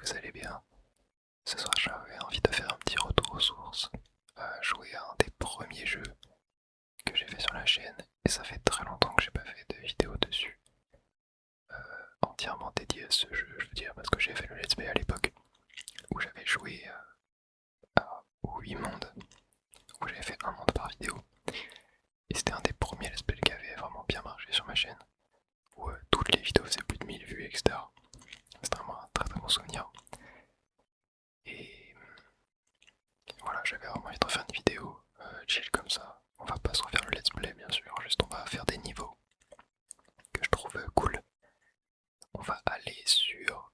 vous allez bien. Ce soir j'avais envie de faire un petit retour aux sources, jouer à un des premiers jeux que j'ai fait sur la chaîne, et ça fait très longtemps que j'ai pas fait de vidéo dessus, entièrement dédié à ce jeu, je veux dire, parce que j'ai fait le let's play à l'époque, où j'avais joué à 8 mondes, où j'avais fait un monde par vidéo, et c'était un des premiers let's play qui avait vraiment bien marché sur ma chaîne, où toutes les vidéos faisaient plus de 1000 vues, etc. C'était vraiment un très très bon souvenir. Et voilà, j'avais vraiment envie de refaire une vidéo chill comme ça. On va pas se refaire le let's play bien sûr, juste on va faire des niveaux que je trouve cool. On va aller sur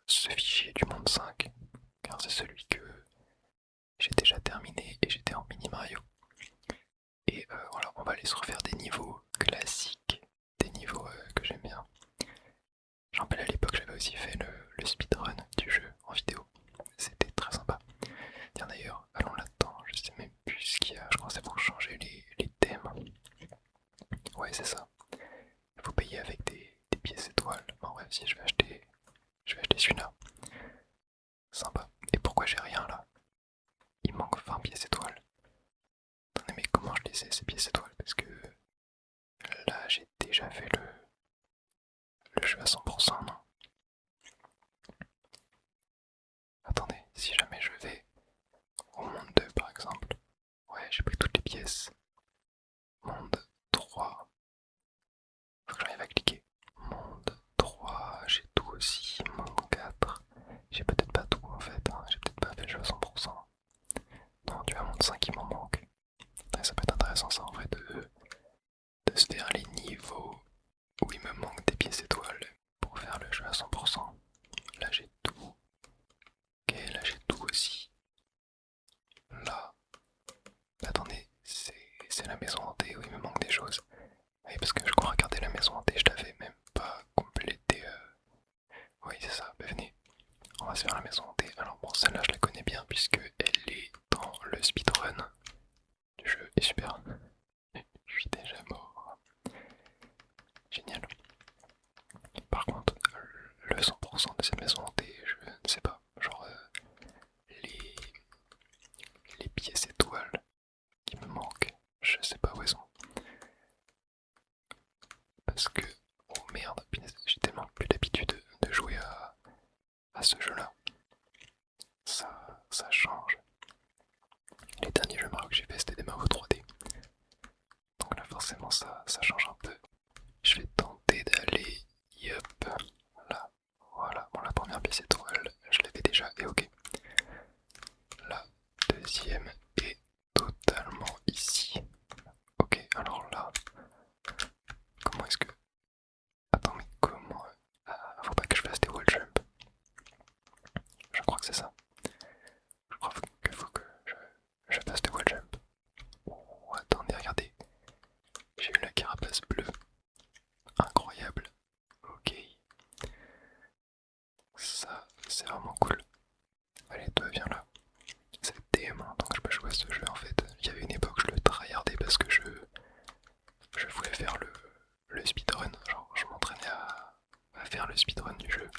ce fichier du monde 5, car c'est celui que j'ai déjà terminé et j'étais en mini Mario. Et voilà, on va aller se refaire des niveaux classiques, des niveaux que j'aime bien. Je rappelle à l'époque j'avais aussi fait le speedrun du jeu en vidéo. C'était très sympa. Tiens d'ailleurs, allons là-dedans, je sais même plus ce qu'il y a, je crois que c'est pour changer les thèmes. Ouais c'est ça. Il faut payer avec des pièces étoiles. En bref, si je vais acheter celui-là. Sympa. Et pourquoi j'ai rien là? Il manque 20 pièces étoiles. Attendez, mais comment je les ai ces pièces étoiles? Parce que là j'ai déjà fait le jeu à 100%, non? Attendez, si jamais je vais au monde 2 par exemple. Ouais, j'ai pris toutes les pièces. Monde 3. Faut que j'arrive à cliquer. Monde 3, j'ai tout aussi. Monde 4. J'ai peut-être pas tout en fait, hein. J'ai peut-être pas fait le jeu à 100%. Non, tu as monde 5 il m'en manque. Ouais, ça peut être intéressant ça en vrai de se faire les niveaux où il me manque des pièces étoiles pour faire le jeu à 100%. Là j'ai tout. Ok, là j'ai tout aussi. Là, attendez, c'est la maison hantée où il me manque des choses. Oui, parce que je crois regarder la maison hantée, je l'avais même pas complété. Oui, c'est ça, bah, venez. On va se faire la maison hantée. Alors bon, celle-là je la connais bien puisque elle est dans le speedrun du jeu. Et super. Je suis déjà mort. Génial. Par contre, le 100% de cette maison hantée, je ne sais pas. Genre, les, les pièces étoiles qui me manquent, je sais pas où elles sont. Parce que, oh merde, j'ai tellement plus l'habitude de jouer à ce jeu-là. Ça change. Les derniers jeux Mario que j'ai fait, c'était des Mario 3D. Donc là, forcément, ça change un peu. Je vais tenter d'aller, yup, là. Voilà, bon, la première pièce étoile, je l'avais déjà, et ok. La deuxième est totalement ici. Ok, alors là, comment est-ce que... Attends, mais comment... faut pas que je fasse des wall jump. Je crois que c'est ça. Je crois qu'il faut que je fasse des wall jump. Oh, attendez, regardez. J'ai eu la carapace bleue. Incroyable. Ok. Ça, c'est vraiment cool. Allez, toi, viens là. C'est DM, hein, donc je peux jouer à ce jeu en fait. Il y avait une époque, je le tryhardais parce que je voulais faire le speedrun. Genre, je m'entraînais à faire le speedrun du jeu.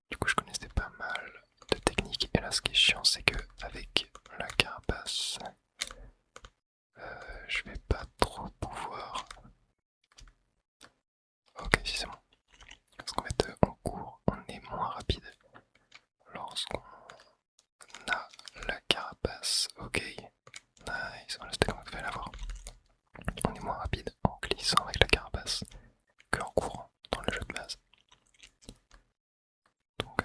Du coup, je connaissais pas mal de techniques. Et là, ce qui est chiant, c'est que avec la carapace, je vais pas trop pouvoir. Ok, si c'est bon. Parce qu'en fait, en cours, on est moins rapide lorsqu'on a la carapace. Ok, nice. Voilà, c'était comme ça qu'il fallait l'avoir. On est moins rapide en glissant avec la carapace qu'en courant dans le jeu de base. Donc,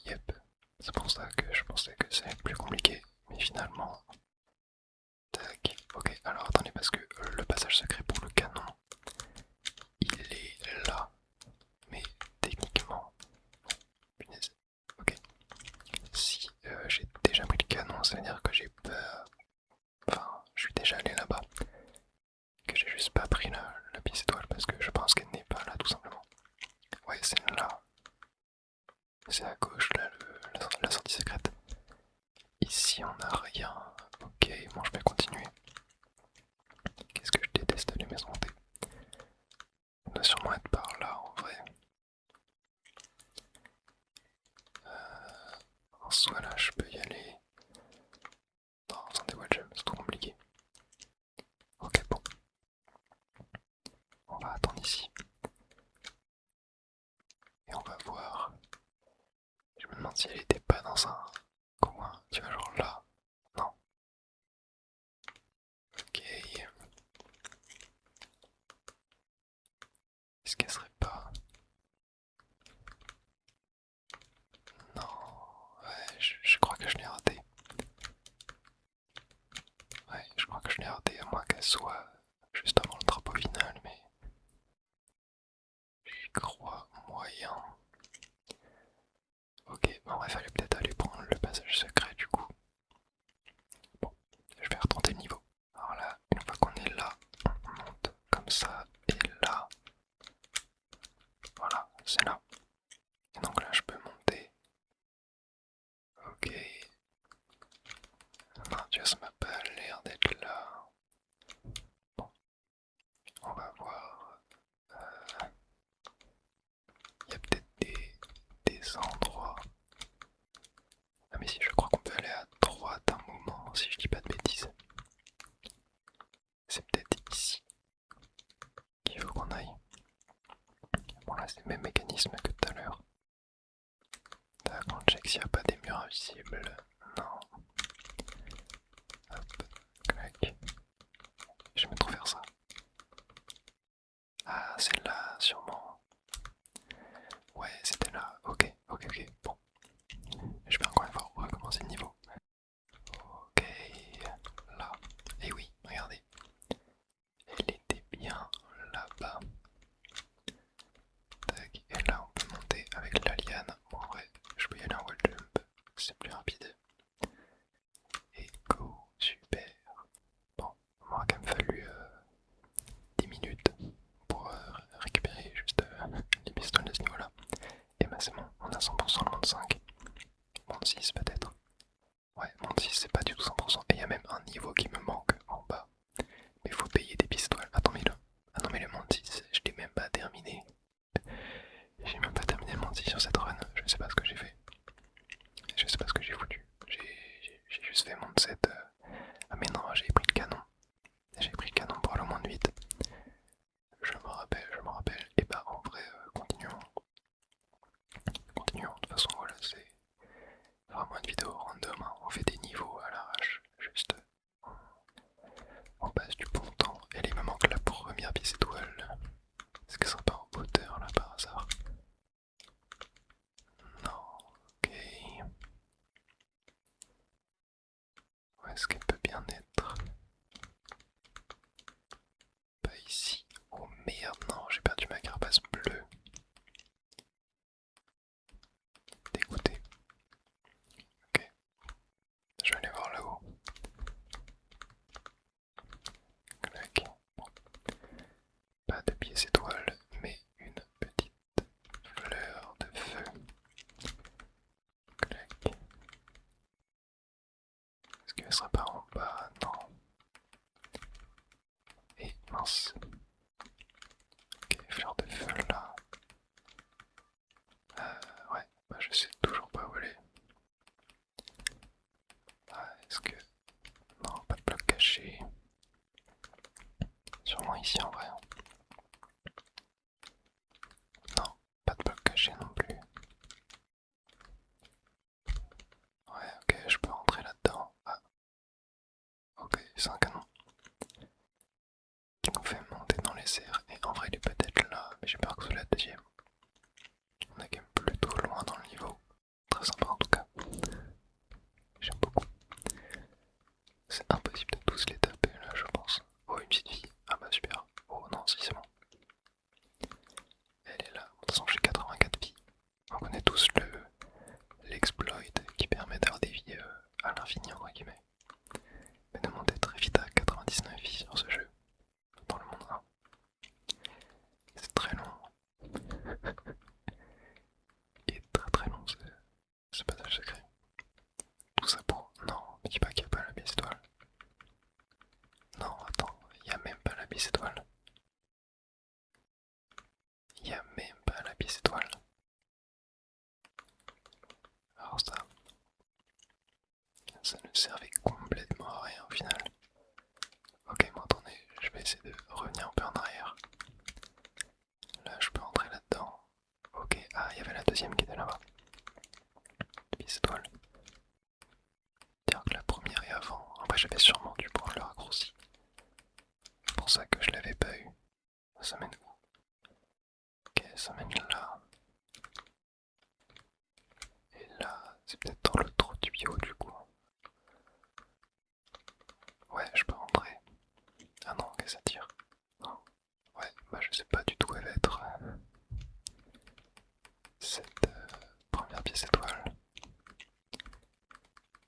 yep. C'est pour ça que je pensais que ça allait être plus compliqué. Mais finalement, tac. Ok, alors attendez, parce que le passage secret pour le canon, il est là. Mais techniquement, punaise. Ok. Si j'ai déjà pris le canon, ça veut dire que j'ai pas. Enfin, je suis déjà allé là-bas. Que j'ai juste pas pris la pièce étoile parce que je pense qu'elle n'est pas là tout simplement. Ouais, c'est là. C'est à gauche là, la sortie secrète. Ici on n'a rien. Ok, bon je vais continuer. Qu'est-ce que je déteste les maisons hantées. On doit sûrement être par là en vrai. si elle était pas dans un coin, tu vois, genre là. Non. Ok. Est-ce qu'elle serait pas... Non. Ouais, je crois que je l'ai raté. Ouais, je crois que je l'ai raté, à moins qu'elle soit juste avant le drapeau final, mais... J'y crois moyen. Ok, bon, il fallait peut-être aller prendre le passage secret du coup. Bon, je vais retenter le niveau. Alors là, une fois qu'on est là, on monte comme ça, et là, voilà, c'est là. Et donc là, je peux monter. Ok. Non, tu vois, ça m'a pas l'air d'être là. Bon, on va voir. Il y a peut-être des endroits. Ah mais si, je crois qu'on peut aller à droite un moment, si je dis pas de bêtises. C'est peut-être ici qu'il faut qu'on aille. Bon là c'est le même mécanisme que tout à l'heure. D'accord, on check s'il n'y a pas des murs invisibles. Non. Hop, clac. Je vais trop faire ça. Ah, c'est là, sûrement. Ouais, c'était là. Ok, ok, ok. Bon. Je vais encore une fois recommencer le niveau. Ok, là. Et oui, regardez. Elle était bien là-bas. Tac, et là on peut monter avec la liane. Bon, en vrai, je peux y aller en wall jump. C'est plus rapide. Et go, super. Bon, il m'aura quand même fallu 10 minutes pour récupérer juste les pistolets à ce niveau-là. Et bah c'est bon, on a 100% le monde 5. Monde 6 peut-être. Ouais, monde 6 c'est pas du tout 100%. Et il y a même un niveau qui me manque en bas. Mais il faut payer des pistoles. Attends, mais là. Ah non, mais le monde 6, je l'ai même pas terminé. J'ai même pas terminé le monde 6 sur cette run. Je sais pas ce que j'ai fait. Je sais pas ce que j'ai foutu. J'ai juste fait monde 7. Ah mais non, j'ai pris le canon. J'ai pris le canon pour aller au monde 8. Je me rappelle, je me rappelle. Et bah en vrai, continuons. Continuons. De toute façon, voilà, c'est vraiment une vidéo random. Hein. On fait des niveaux à l'arrache. Juste, on passe du bon temps. Et là, il me manque la première pièce étoile. Est-ce que ça sera pas en hauteur là par hasard? Non, ok. Où est-ce qu'elle peut bien être? Pas ici. Oh merde, non, j'ai perdu ma carapace bleue. Dégoûté. Ok, je vais aller voir là-haut. Clac. Bon. Pas de pièce étoile, mais une petite fleur de feu. Clac. Est-ce qu'elle sera pas en bas? Non. Et mince. Ok, fleur de feu là. Ouais, bah je sais toujours pas où aller. Ah, est-ce que... Non, pas de bloc caché. Sûrement ici en vrai. Non, pas de bloc caché non plus. Ouais, ok, je peux rentrer là-dedans. Ah, ok, c'est un canon qui nous fait monter dans les airs. Et en vrai, il est peut-être là, mais j'ai peur que ce soit la deuxième. On est quand même plutôt loin dans le niveau. Très sympa en tout cas. J'aime beaucoup. C'est impossible de tous les taper là, je pense. Oh, une petite fille. Ah bah super. Oh non, si c'est bon. Elle est là. De toute façon, j'ai 84 vies. On connaît tous l'exploit qui permet d'avoir des vies à l'infini, entre guillemets. Mais de monter très vite à 99 vies sur ce jeu, dans le monde 1. C'est très long. Et très très long ce passage secret. Tout ça pour... Non, me dis pas qu'il n'y a pas la pièce étoile. Non, attends, il n'y a même pas la pièce étoile. Il n'y a même pas la pièce étoile. Alors ça ne servait complètement à rien au final. Ok, bon attendez, je vais essayer de revenir un peu en arrière. Là, je peux entrer là-dedans. Ok, ah, il y avait la deuxième qui était là-bas. pièce étoile. Dire que la première est avant. Après, j'avais sûrement dû prendre le raccourci. C'est pour ça que je l'avais pas eu. Ça mène où? Ok, ça mène là. Et là, c'est peut-être dans l'autre tuyau du coup. Ouais, je peux rentrer. Ah non, ok, ça tire. Non. Ouais, bah je sais pas du tout où elle va être cette première pièce étoile.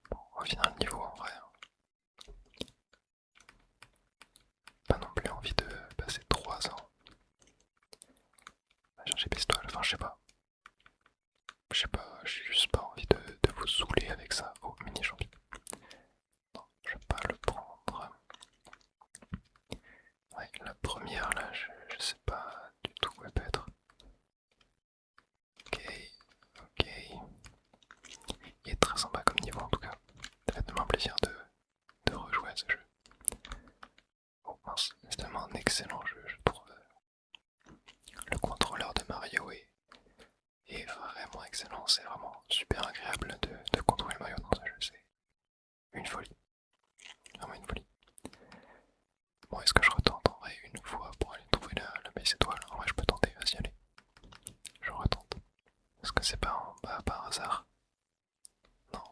Bon, on va finir le niveau en vrai. Pas non plus envie de passer 3 ans à chercher pièce étoile, enfin je sais pas. Je sais pas, j'ai juste pas envie de vous saouler avec ça. Oh, mini champion. Non, je vais pas le prendre. Ouais, la première là, je sais pas du tout où elle peut être. Ok, ok. Il est très sympa comme niveau en tout cas. Ça fait tellement plaisir de rejouer à ce jeu. Oh mince, c'est tellement un excellent jeu, je trouve. Le contrôleur de Mario est vraiment excellent, c'est vraiment super agréable de contrôler Mario dans ce jeu, c'est une folie. Vraiment une folie. Bon, est-ce que je retente en vrai une fois pour aller trouver la base étoile? En vrai, je peux tenter, vas-y, allez. Je retente. Est-ce que c'est pas en bas par hasard? Non,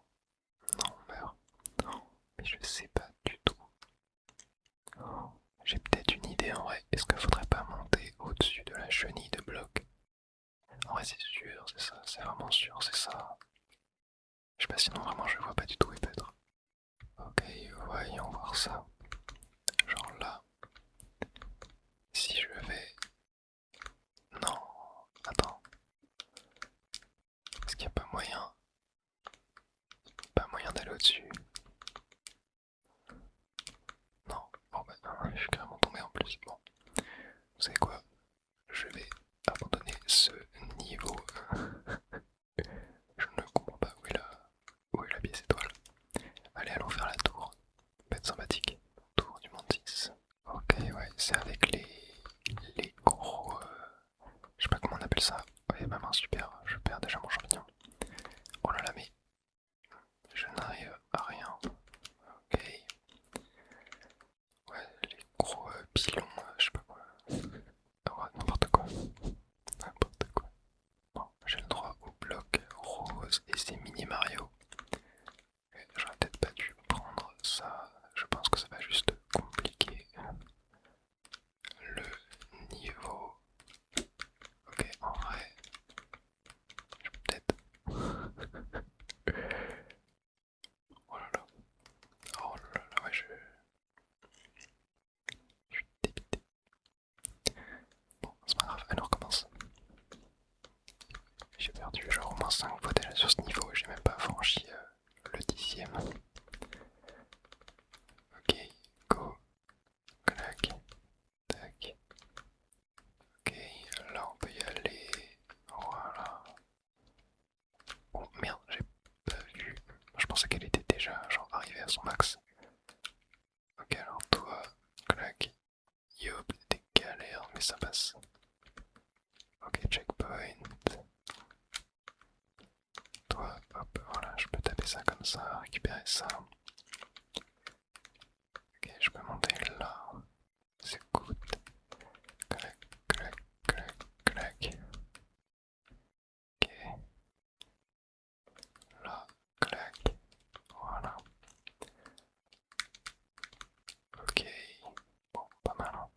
non, on meurt. Non, mais je sais pas du tout. Oh, j'ai peut-être une idée en vrai. Est-ce qu'il faudrait pas monter au-dessus de la chenille de bloc? En vrai, c'est sûr, c'est ça, c'est vraiment sûr, c'est ça. Je sais pas, sinon vraiment je vois pas du tout où il peut être. Ok, voyons voir ça. Genre là, si je vais... Non, attends. Est-ce qu'il n'y a pas moyen? Pas moyen d'aller au-dessus? Non. Bon bah, je suis carrément tombé en plus. Bon, vous savez quoi? Je vais abandonner ce niveau. Je ne comprends pas où est la pièce étoile. Allez, allons faire la tour. Peut être sympathique. Tour du monde 6. Ok, ouais, c'est avec les gros... je sais pas comment on appelle ça. Ouais, ma main super, je perds déjà mon champignon. Oh là là, mais je n'arrive à rien. Ok. Ouais, les gros pilons, je sais pas quoi. Ah ouais, n'importe quoi. N'importe quoi. Bon, j'ai le droit au bloc rose et c'est mini Mario. J'aurais peut-être pas dû prendre ça. Je pense que ça va juste compliquer le niveau. Ok, en vrai, je peux peut-être. Oh là là. Oh là là, ouais, je suis débité. Bon, c'est pas grave, allez, on recommence. J'ai perdu genre au moins 5 fois déjà sur ce niveau et j'ai même pas franchi le 10ème. Ok, go, clac, tac. Ok, là on peut y aller. Voilà. Oh merde, j'ai pas vu. Je pensais qu'elle était déjà genre arrivée à son max. Ok, alors toi, clac. Yop, des galères, mais ça passe. Ok, checkpoint. Toi, hop, voilà, je peux taper ça comme ça, récupérer ça. Ok, je peux monter là. C'est good. Clac, clac, clac, clac. Ok. Là, clac. Voilà. Ok. Bon, pas mal. Hein.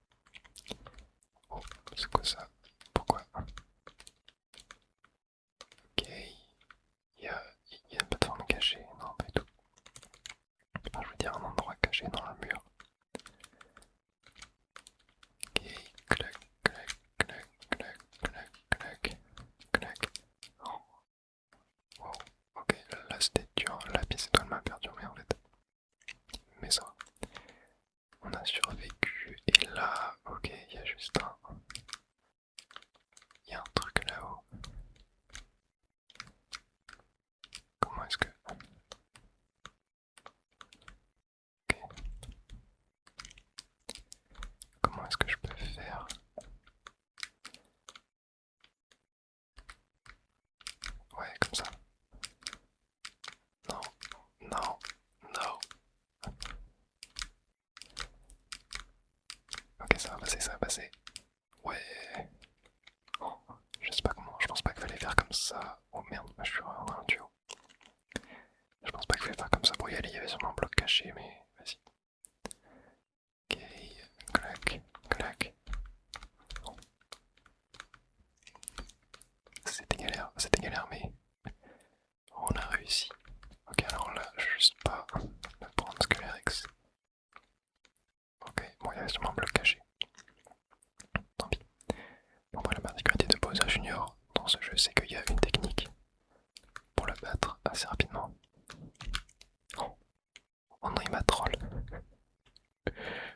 Oh, c'est quoi ça? Pourquoi? Ok. Il y a une plateforme cachée. Non, pas du tout. Enfin, je veux dire un endroit caché dans le mur. Ok. Clac, clac, clac, clac, clac, clac, clac. Oh. Wow. Ok, là c'était dur. La pièce étoile m'a perturbé en fait. Mais ça, on a survécu. Et là, ok, il y a juste un. Il y a un truc là-haut. Comment est-ce que... Ok. Comment est-ce que je peux faire? Ouais, comme ça. Oh merde, je suis vraiment dans un tuyau. Je pense pas que je vais faire comme ça pour y aller, il y avait sûrement un bloc caché, mais vas-y. Ok, clac, clac. Bon. C'était galère, mais on a réussi. Ok, alors là, je vais juste pas me prendre Scalerex. Ok, bon, il y avait sûrement un bloc caché. Tant pis. Bon, bah, la particularité de Bowser Junior dans ce jeu, c'est qu'il y a une technique pour le battre assez rapidement. Oh, oh non, il m'a troll.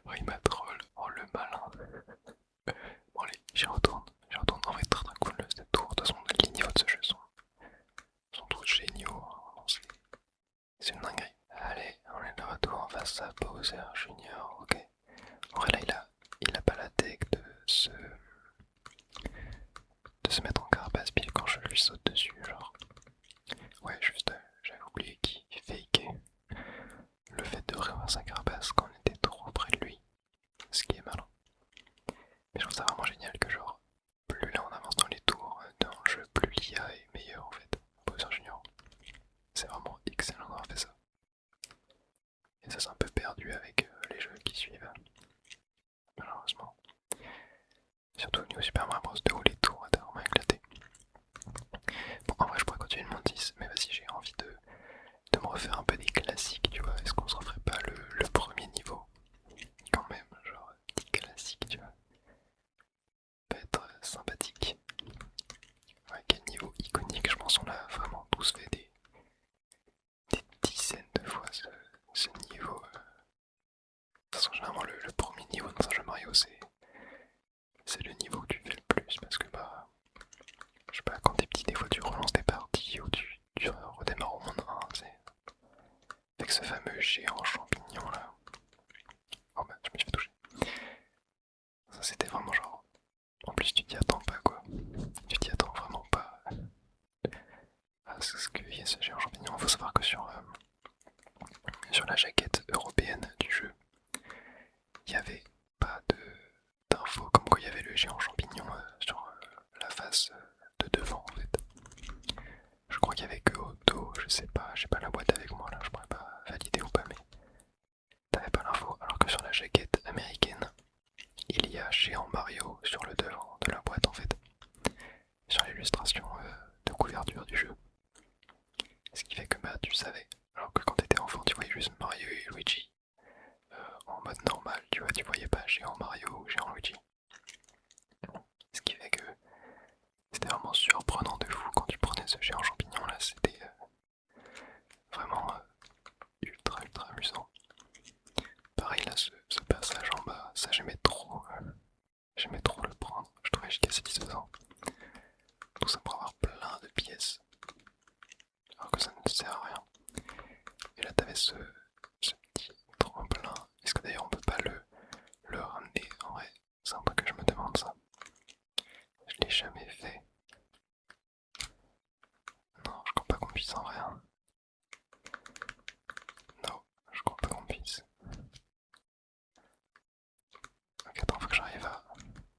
Oh, il m'a troll. Oh, le malin. Bon, allez, j'y retourne. J'y retourne. En vrai, très très cool cette tour. De toute façon, les niveaux de ce jeu sont tous géniaux. C'est une dinguerie. Allez, on est de retour face à Bowser Junior. Ok. En vrai, là, il a pas la tech de se mettre en carapace pile quand je lui saute dessus. Genre, ouais, juste, j'avais oublié qu'il fakeait le fait de revoir sa carapace quand on était trop près de lui. Ce qui est malin. Mais je trouve ça vraiment génial que genre, plus là on avance dans les tours, dans le jeu, plus l'IA est meilleure en fait. Bowser Junior. C'est vraiment excellent d'avoir fait ça. Et ça c'est un peu perdu avec les jeux qui suivent. Malheureusement. Surtout au niveau Super Mario Bros 2 où les tours étaient vraiment éclatés. Bon en vrai je pourrais continuer le monde 10, mais vas-y j'ai envie de me refaire un peu des classiques, tu vois. Est-ce qu'on se referait pas le premier niveau quand même, genre petit classique, tu vois. Peut être sympathique. Ouais, quel niveau iconique, je pense qu'on a vraiment tous fait des dizaines de fois ce niveau. De toute façon, généralement, le premier niveau dans un jeu Mario, c'est le niveau que tu fais le plus parce que, bah, je sais pas, quand t'es petit, des fois tu relances des parties ou tu redémarres au monde 1, c'est avec ce fameux géant champignon là. Oh bah, je me suis fait toucher. Ça, c'était vraiment genre. En plus, tu t'y attends pas quoi. Tu t'y attends vraiment pas à ce qu'il y ait ce géant champignon. Il faut savoir que sur la jaquette européenne du jeu, il n'y avait pas d'infos comme quoi il y avait le géant champignon sur la face de devant en fait. Je crois qu'il y avait que au dos, je sais pas, j'ai pas la boîte avec moi là, je pourrais pas valider ou pas, mais t'avais pas l'info. Alors que sur la jaquette américaine, il y a géant Mario sur le devant de la boîte en fait, sur l'illustration de couverture du jeu. Ce qui fait que bah tu savais. Alors que quand t'étais enfant, tu voyais juste Mario et Luigi en mode normal, tu vois, tu voyais pas géant Mario ou géant Luigi. Ce qui fait que c'était vraiment surprenant de fou quand tu prenais ce géant champignon là, c'était vraiment ultra ultra amusant. Pareil là, ce passage en bas, ça j'aimais trop le prendre, je trouvais giga satisfaisant. Tout ça pour avoir plein de pièces, alors que ça ne sert à rien. Et là t'avais ce petit tremplin, est-ce que d'ailleurs on peut pas le ramener en vrai? C'est un peu que je me demande ça. Je l'ai jamais fait. Non, je crois pas qu'on puisse en vrai. Hein. Non, je crois pas qu'on puisse. Ok, attends, faut que j'arrive à...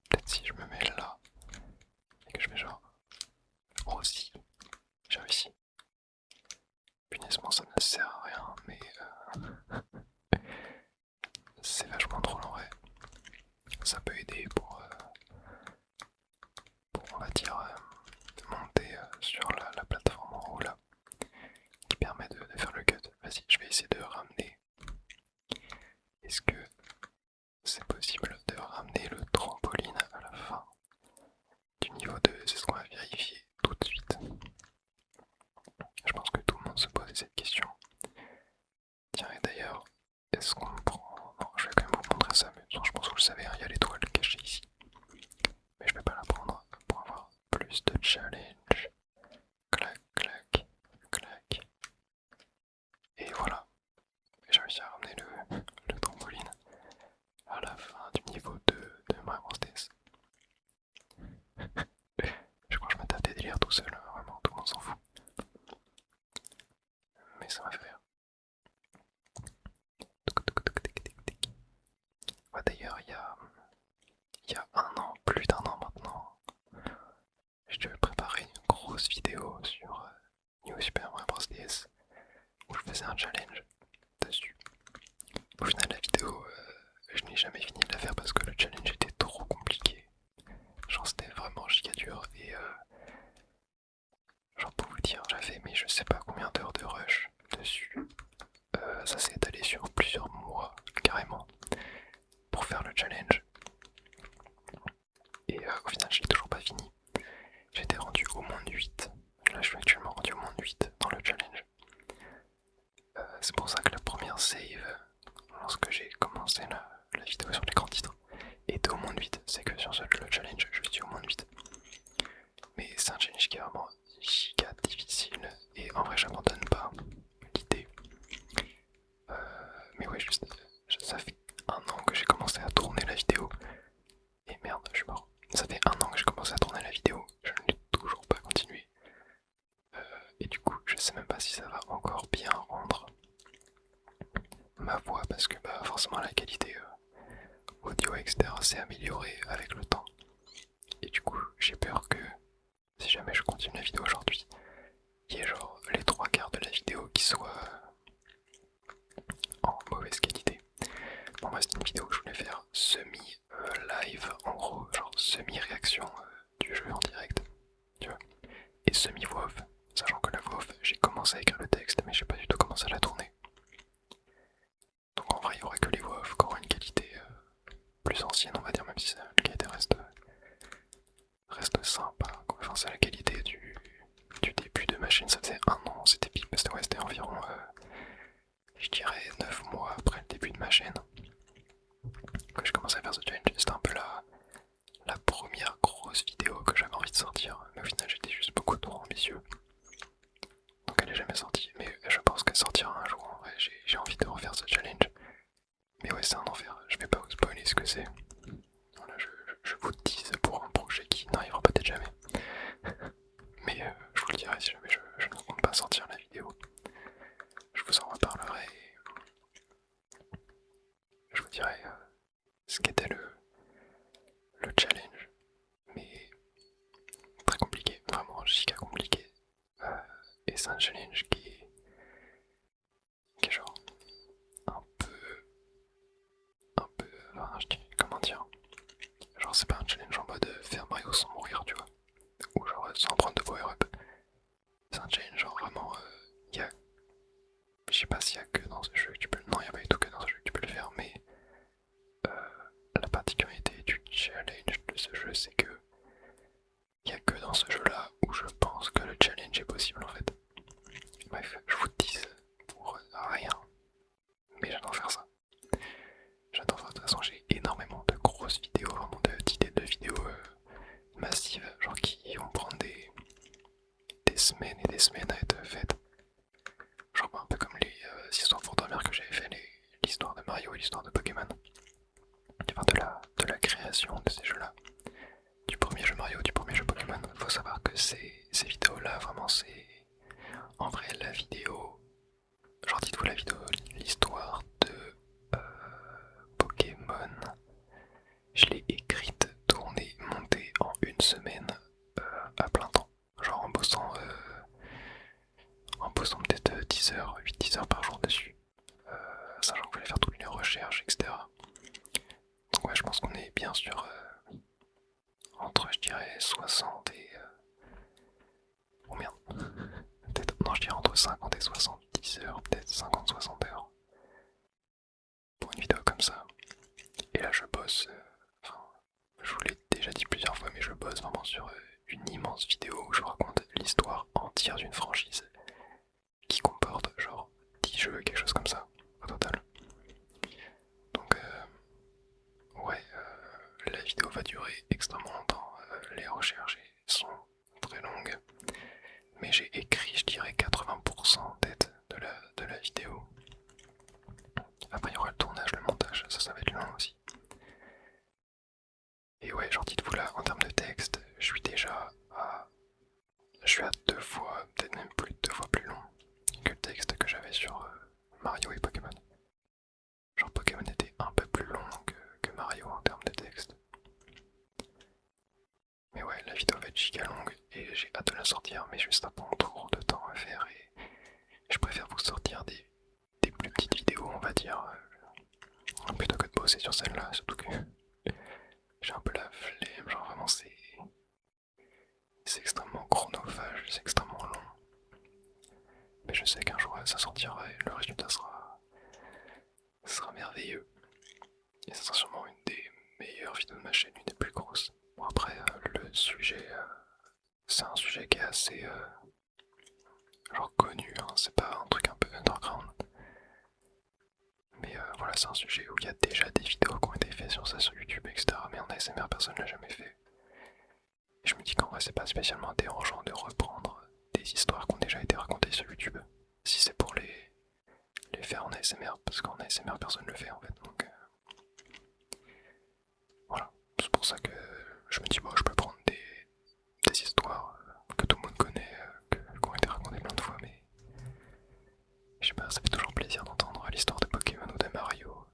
Peut-être si je me mets là, et que je fais genre... Oh si, j'ai réussi. Punaise, ça ne sert à rien, mais... c'est vachement drôle en vrai. Ça peut aider pour on va dire, monter sur la plateforme en haut là, qui permet de faire le cut. Vas-y, je vais essayer de ramener. Est-ce que c'est possible de ramener le trampoline à la fin du niveau 2? C'est ce qu'on va vérifier tout de suite. Je pense que tout le monde se pose cette question. Tiens, et d'ailleurs, est-ce qu'on prend... Non, je vais quand même vous montrer ça, mais je pense que vous le savez, hein, il y a l'étoile cachée ici. Mais je vais pas la prendre pour avoir plus de challenge. Clac, clac, clac. Et voilà. J'ai réussi à ramener le trampoline à la fin du niveau 2 de Mario Bros DS. Je crois que je me tape des délires tout seul, vraiment, tout le monde s'en fout. Mais ça m'a fait rire. Ouais, d'ailleurs, il y a un an, plus d'un an maintenant, je devais préparer une grosse vidéo sur faisais un challenge dessus. Au final, la vidéo, je n'ai jamais fini de la faire parce que le challenge était trop compliqué. Genre, c'était vraiment giga dur et genre, pour vous dire, j'avais mais je sais pas combien d'heures de rush dessus. Ça s'est étalé sur plusieurs mois, carrément, pour faire le challenge. Et au final, je l'ai toujours pas fini. J'étais rendu au monde 8. Là, je suis actuellement rendu au monde 8 dans le challenge. C'est pour ça que la première save, lorsque j'ai commencé la vidéo sur l'écran titre, était au monde 8. C'est que sur le challenge, je suis au monde 8. Mais c'est un challenge qui est vraiment giga difficile. Et en vrai, j'abandonne pas l'idée. Mais ouais, juste, ça fait un an que j'ai commencé à tourner la vidéo. Et merde, je suis mort. Ça fait un an que j'ai commencé à tourner la vidéo. Je ne l'ai toujours pas continué. Et du coup, je sais même pas si ça va encore bien rendre ma voix parce que bah, forcément la qualité audio etc. s'est améliorée avec le temps. Et du coup, j'ai peur que si jamais je continue la vidéo aujourd'hui, il y ait genre les 3/4 de la vidéo qui soient en mauvaise qualité. Bon, moi, c'est une vidéo que je voulais faire semi-live, en gros, genre semi-réaction du jeu en direct, tu vois, et semi-voix off, sachant que la voix off, j'ai commencé à écrire le texte, mais j'ai pas du tout commencé à la tourner. Donc en vrai, il y aura que les voix off qui auront une qualité plus ancienne, on va dire, même si la qualité reste sympa. Enfin, c'est la qualité du début de ma chaîne, ça faisait un an, c'était pile, c'était environ, je dirais, 9 mois après le début de ma chaîne que je commençais à faire ce challenge. C'était un peu la première grosse vidéo que j'avais envie de sortir, mais au final j'étais juste beaucoup trop ambitieux. Donc elle est jamais sortie, mais je pense qu'elle sortira un jour. En vrai, j'ai envie de refaire ce challenge. Mais ouais, c'est un enfer, je vais pas vous spoiler ce que c'est. Voilà, je vous tease pour un projet qui n'arrivera peut-être jamais. Mais je vous le dirai si jamais je ne compte pas sortir la vidéo. Je vous en reparlerai et je vous dirai ce qu'était le challenge. Mais très compliqué, vraiment giga compliqué. Et c'est un challenge qui est genre un peu, enfin, je dirais, comment dire, genre c'est pas un challenge en mode faire Mario sans mourir, tu vois, ou genre sans prendre de power-up. C'est un challenge genre vraiment, je sais pas s'il y a que dans ce jeu que tu peux, non il y a pas du tout que dans ce jeu que tu peux le faire, mais la particularité du challenge de ce jeu c'est que il y a que dans ce jeu là où je pense que le challenge est possible en fait. Bref, je vous dis pour rien, mais j'adore faire ça. J'adore ça, de toute façon j'ai énormément de grosses vidéos, vraiment d'idées de vidéos massives, genre qui vont prendre des semaines et des semaines à être faites. Genre un peu comme les histoires pour dormir que j'avais fait, l'histoire de Mario et l'histoire de Pokémon. Enfin de la création de ces jeux-là. Du premier jeu Mario, du premier jeu Pokémon. Faut savoir que ces vidéos-là, vraiment c'est... En vrai la vidéo... Genre dites-vous la vidéo, l'histoire de Pokémon. Je l'ai écrite, tournée, montée en une semaine à plein temps. Genre en bossant peut-être 10 heures, 8-10 heures par jour dessus. Sachant qu'il fallait faire toutes les recherches, etc. Donc ouais, je pense qu'on est bien sûr entre, je dirais, 60 et... oh merde. Peut-être, non, je dirais entre 50 et 70 heures, peut-être 50-60 heures. Pour une vidéo comme ça. Et là, je bosse... Enfin, je vous l'ai déjà dit plusieurs fois, mais je bosse vraiment sur une immense vidéo où je vous raconte l'histoire entière d'une franchise qui comporte genre 10 jeux, quelque chose comme ça, au total. Donc, ouais, la vidéo va durer extrêmement longtemps, les recherches sont très longues, mais j'ai écrit, je dirais, 80% peut-être de la vidéo. Après, il y aura le tournage, le montage, ça va être long aussi. Et ouais, genre dites-vous là, en termes de texte, je suis déjà à... Je suis à 2 fois, peut-être même plus de 2 fois plus long que le texte que j'avais sur Mario et Pokémon. Genre Pokémon était un peu plus long que Mario en termes de texte. Mais ouais, la vidéo va être giga longue et j'ai hâte de la sortir, mais juste ça prend trop de temps à faire et je préfère vous sortir des je sais qu'un jour ça sortira et le résultat sera merveilleux. Et ça sera sûrement une des meilleures vidéos de ma chaîne, une des plus grosses. Bon après, le sujet, c'est un sujet qui est assez genre connu, hein, c'est pas un truc un peu underground. Mais voilà, c'est un sujet où il y a déjà des vidéos qui ont été faites sur ça sur YouTube, etc. Mais en ASMR, personne ne l'a jamais fait. Et je me dis qu'en vrai, c'est pas spécialement dérangeant de reprendre des histoires qui ont déjà été racontées sur YouTube. Si c'est pour les faire en ASMR, parce qu'en ASMR, personne ne le fait en fait. Donc voilà, c'est pour ça que je me dis, bon, je peux prendre des histoires que tout le monde connaît, qui ont été racontées plein de fois, mais je sais pas, ça fait toujours plaisir d'entendre l'histoire de Pokémon ou de Mario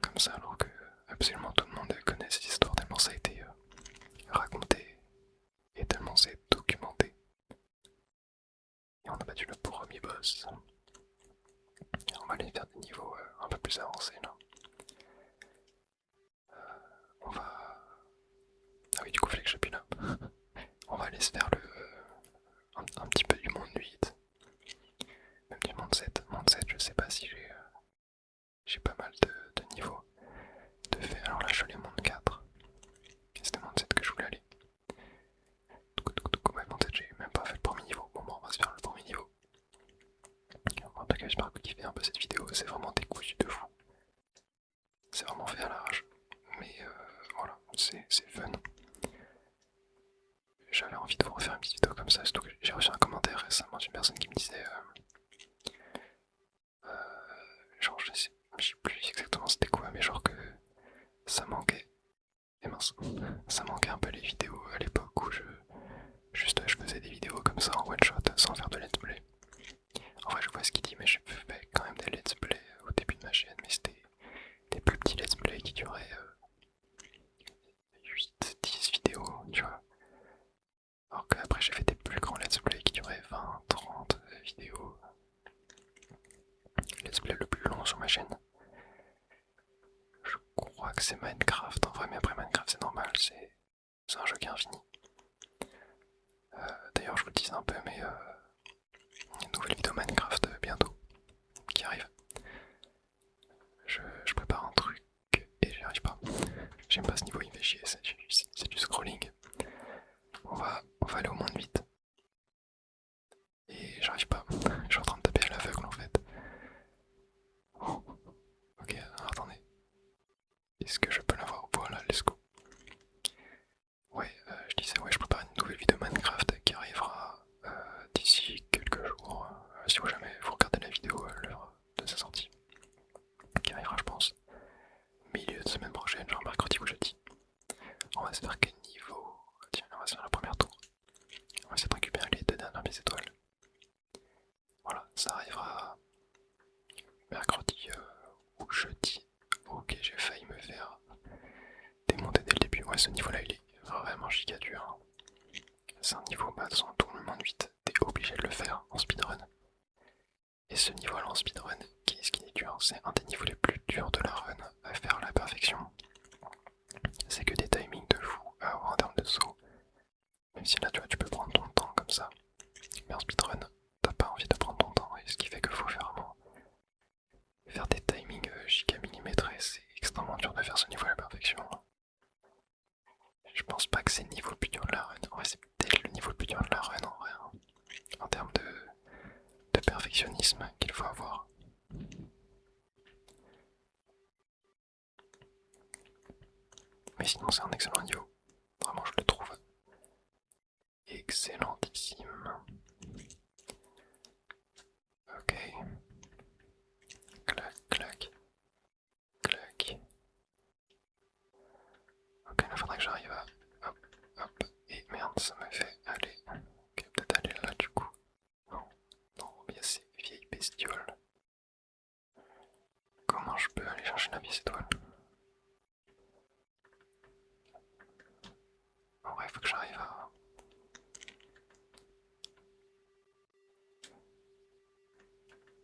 comme ça, alors que absolument tout le monde connaît cette histoire tellement ça a été raconté et tellement c'est documenté. Et on a battu le premier boss. Et on va aller faire des niveaux un peu plus avancés là. On va... Ah oui, du coup, il fallait que j'appuie là. On va aller se faire un petit peu du monde 8. Même du monde 7. Monde 7, je sais pas si j'ai pas mal de niveaux de fait. Alors là, je suis allé monde 4. C'était monde 7 que je voulais aller. Ouais, monde 7, j'ai même pas fait le premier niveau. Bon, on va se faire le premier niveau. En tout cas, j'espère que vous kiffez un peu cette vidéo. C'est vraiment décousu de fou. C'est vraiment fait à l'arrache. Mais voilà, c'est fun. J'avais envie de vous refaire une petite vidéo comme ça, surtout que j'ai reçu un commentaire récemment d'une personne qui me disait genre je sais plus exactement c'était quoi, mais genre que ça manquait, et mince, ça manquait un peu les vidéos à l'époque où je faisais des vidéos comme ça en one shot sans faire de let's play. En vrai je vois ce qu'il dit, mais je fais quand même des let's play au début de ma chaîne, mais c'était des plus petits let's play qui duraient 8-10 vidéos, tu vois. Alors qu'après j'ai fait des plus grands let's play qui duraient 20-30 vidéos. Le let's play le plus long sur ma chaîne, je crois que c'est Minecraft en vrai, mais après Minecraft c'est normal, c'est un jeu qui est infini. D'ailleurs je vous le dis un peu, mais il y a une nouvelle vidéo Minecraft bientôt qui arrive. Je prépare un truc et j'y arrive pas. J'aime pas ce niveau, il me fait chier, c'est du scrolling. On va aller au monde vite. Et j'arrive pas, je suis en train de taper à l'aveugle en fait. Oh. Ok, alors attendez. Est-ce que je peux l'avoir? Voilà, let's go. Ouais, je disais, ouais, je prépare une nouvelle vidéo Minecraft qui arrivera d'ici quelques jours. Si vous jamais vous regardez la vidéo à l'heure de sa sortie, qui arrivera, je pense, milieu de semaine prochaine, genre mercredi ou jeudi. On va se faire quel niveau? Tiens, on va se faire la première tour. On va essayer de récupérer les 2 dernières pièces étoiles. Voilà, ça arrivera mercredi ou jeudi. Ok, j'ai failli me faire démonter dès le début. Ouais, ce niveau-là, il est vraiment giga dur. Hein. C'est un niveau, bah, de toute façon, tout le monde 8, t'es obligé de le faire en speedrun. Et ce niveau-là en speedrun, ce qui est dur, c'est un des niveaux les plus durs de la run à faire à la perfection. C'est que des timings de fou à avoir en termes de saut. Même si là, tu vois, tu peux prendre ton temps comme ça. Mais en speedrun, t'as pas envie de prendre ton temps. Et ce qui fait qu'il faut vraiment faire des timings giga millimétrés. C'est extrêmement dur de faire ce niveau à la perfection. Je pense pas que c'est le niveau le plus dur de la run. En vrai, c'est peut-être le niveau le plus dur de la run en vrai. Hein. En termes de perfectionnisme qu'il faut avoir. Mais sinon, c'est un excellent niveau. Vraiment, je le trouve excellentissime. Ok. Clac, clac, clac. Ok, il faudrait que j'arrive à... Hop, hop. Et merde, ça me fait aller... Ok, peut-être aller là du coup. Non, non, il y a ces vieilles bestioles. Comment je peux aller chercher la pièce étoile? En vrai, il faut que j'arrive à...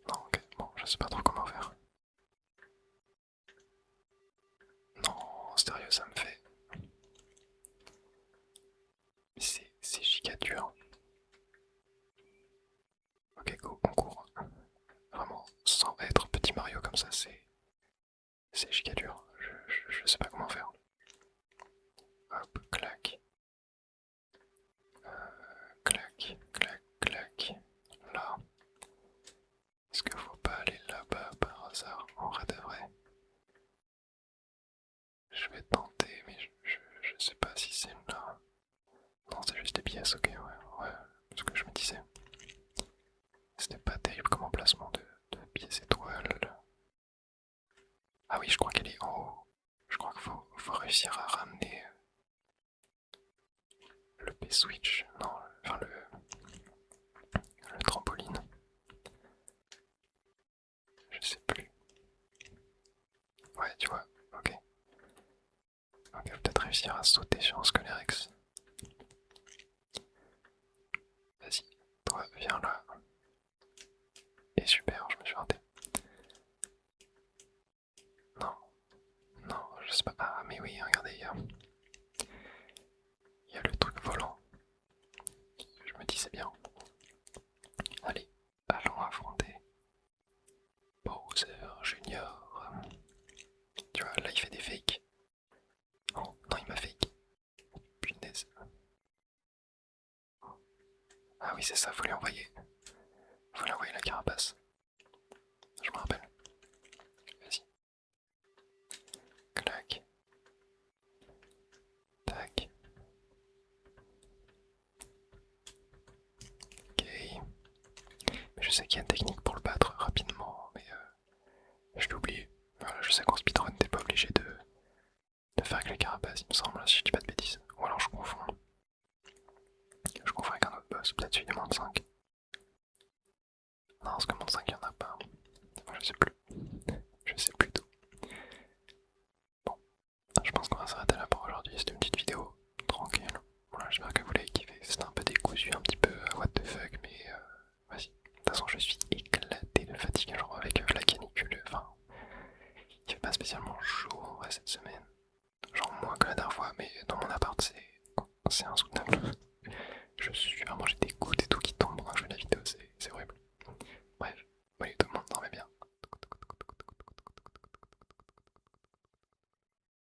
Non, ok, bon, je sais pas trop comment faire. Non, sérieux, ça me fait... C'est giga dur. Ok, go, on court. ça, c'est giga dur. Je sais pas comment faire. Hop, clac. Clac, clac, clac. Là. Est-ce qu'il faut pas aller là-bas par hasard? En vrai de vrai. Je vais tenter, mais je sais pas si c'est là. Non, c'est juste des pièces, ok, ouais, ce que je me disais. C'était pas terrible comme emplacement de pièces étoiles. Ah oui, je crois qu'elle est en haut. Je crois qu'il faut réussir à ramener le P-switch. Non, enfin le trampoline. Je sais plus. Ouais, tu vois, ok. Ok, faut peut-être réussir à sauter sur un Scalerex. Vas-y, toi, viens là. Et super, je me suis raté. Non, non, je sais pas. Ah, mais oui, regardez, il y a le truc volant. Je me dis, c'est bien. Allez, allons affronter Bowser Junior. Tu vois, là, il fait des fakes. Non, non, il m'a fake. Punaise. Ah oui, c'est ça, faut lui envoyer. Faut lui envoyer la carapace. Je me rappelle. Vas-y. Clac. Tac. Ok. Mais je sais qu'il y a une technique pour le battre rapidement, mais je l'ai oublié. Voilà, je sais qu'en speedrun, t'es pas obligé de faire avec les carapaces, il me semble, si je dis pas de bêtises. Ou alors je confonds. Je confonds avec un autre boss, peut-être celui du monde 5. Non, parce que monde 5, il y en a pas. Enfin, je sais plus.